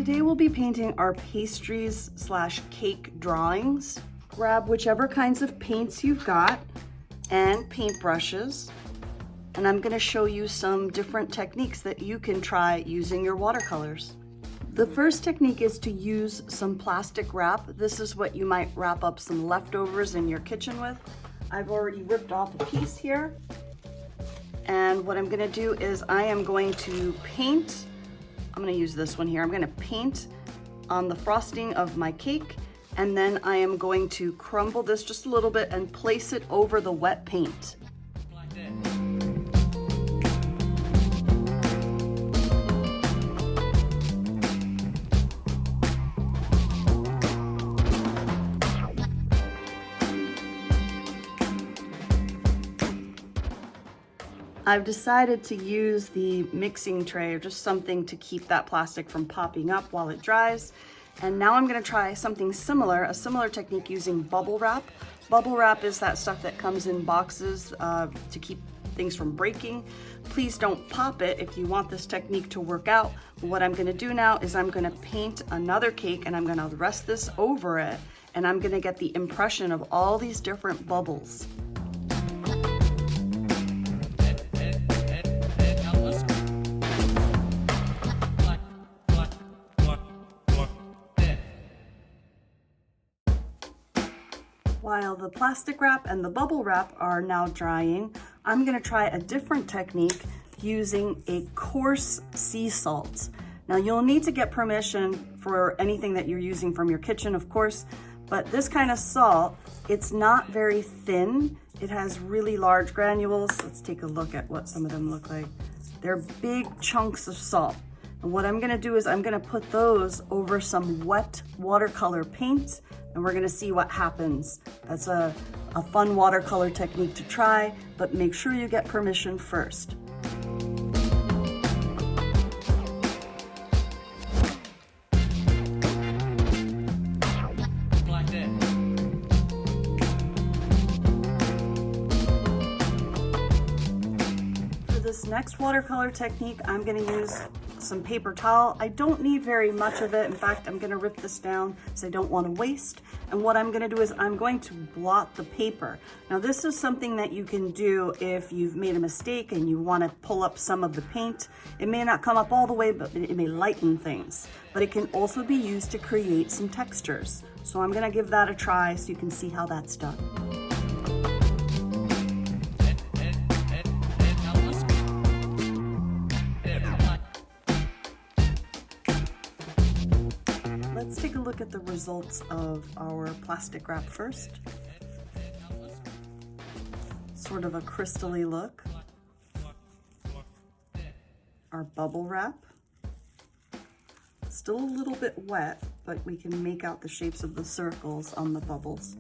Today we'll be painting our pastries / cake drawings. Grab whichever kinds of paints you've got and paintbrushes. And I'm going to show you some different techniques that you can try using your watercolors. The first technique is to use some plastic wrap. This is what you might wrap up some leftovers in your kitchen with. I've already ripped off a piece here. And what I'm going to do is I am going to paint. I'm going to use this one here. I'm going to paint on the frosting of my cake, and then I am going to crumble this just a little bit and place it over the wet paint. I've decided to use the mixing tray or just something to keep that plastic from popping up while it dries. And now I'm going to try something similar, a similar technique using bubble wrap. Bubble wrap is that stuff that comes in boxes to keep things from breaking. Please don't pop it if you want this technique to work out. But what I'm going to do now is I'm going to paint another cake and I'm going to rest this over it, and I'm going to get the impression of all these different bubbles. While the plastic wrap and the bubble wrap are now drying, I'm going to try a different technique using a coarse sea salt. Now you'll need to get permission for anything that you're using from your kitchen, of course, but this kind of salt, it's not very thin. It has really large granules. Let's take a look at what some of them look like. They're big chunks of salt. And what I'm going to do is I'm going to put those over some wet watercolor paint, and we're going to see what happens. That's a fun watercolor technique to try, but make sure you get permission first. For this next watercolor technique, I'm going to use some paper towel. I don't need very much of it. In fact, I'm going to rip this down because I don't want to waste. And what I'm going to do is I'm going to blot the paper. Now this is something that you can do if you've made a mistake and you want to pull up some of the paint. It may not come up all the way, but it may lighten things. But it can also be used to create some textures. So I'm going to give that a try so you can see how that's done. Let's take a look at the results of our plastic wrap first. Sort of a crystally look. Our bubble wrap. Still a little bit wet, but we can make out the shapes of the circles on the bubbles.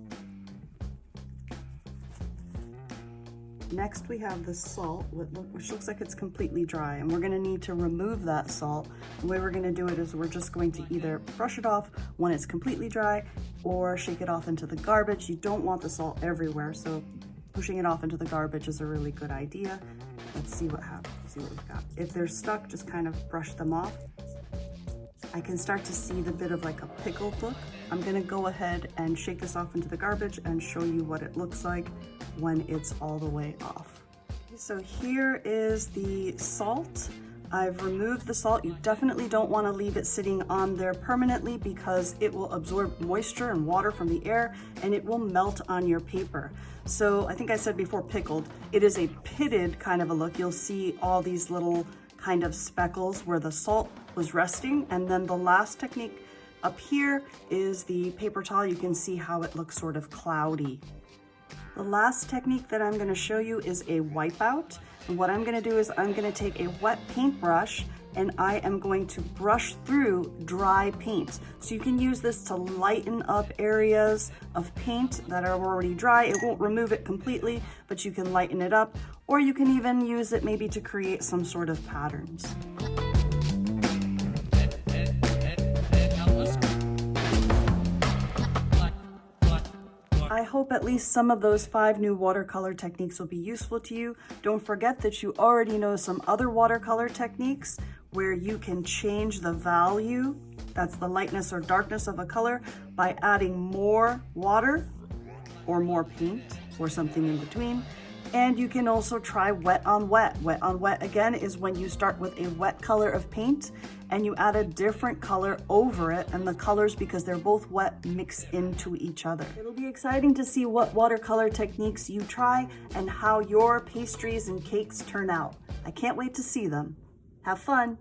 Next we have the salt, which looks like it's completely dry, and we're going to need to remove that salt. The way we're going to do it is we're just going to either brush it off when it's completely dry or shake it off into the garbage. You don't want the salt everywhere, so pushing it off into the garbage is a really good idea. Let's see what happens, see what we've got. If they're stuck, just kind of brush them off. I can start to see the bit of like a pickled look. I'm going to go ahead and shake this off into the garbage and show you what it looks like when it's all the way off. So here is the salt. I've removed the salt. You definitely don't want to leave it sitting on there permanently because it will absorb moisture and water from the air and it will melt on your paper. So I think I said before pickled, it is a pitted kind of a look. You'll see all these little kind of speckles where the salt was resting. And then the last technique up here is the paper towel. You can see how it looks sort of cloudy. The last technique that I'm going to show you is a wipeout. And what I'm going to do is I'm going to take a wet paintbrush and I am going to brush through dry paint. So you can use this to lighten up areas of paint that are already dry. It won't remove it completely, but you can lighten it up, or you can even use it maybe to create some sort of patterns. I hope at least some of those 5 new watercolor techniques will be useful to you. Don't forget that you already know some other watercolor techniques where you can change the value that's the lightness or darkness of a color, by adding more water or more paint or something in between. And you can also try wet on wet. Wet on wet, again, is when you start with a wet color of paint and you add a different color over it, and the colors, because they're both wet, mix into each other. It'll be exciting to see what watercolor techniques you try and how your pastries and cakes turn out. I can't wait to see them. Have fun!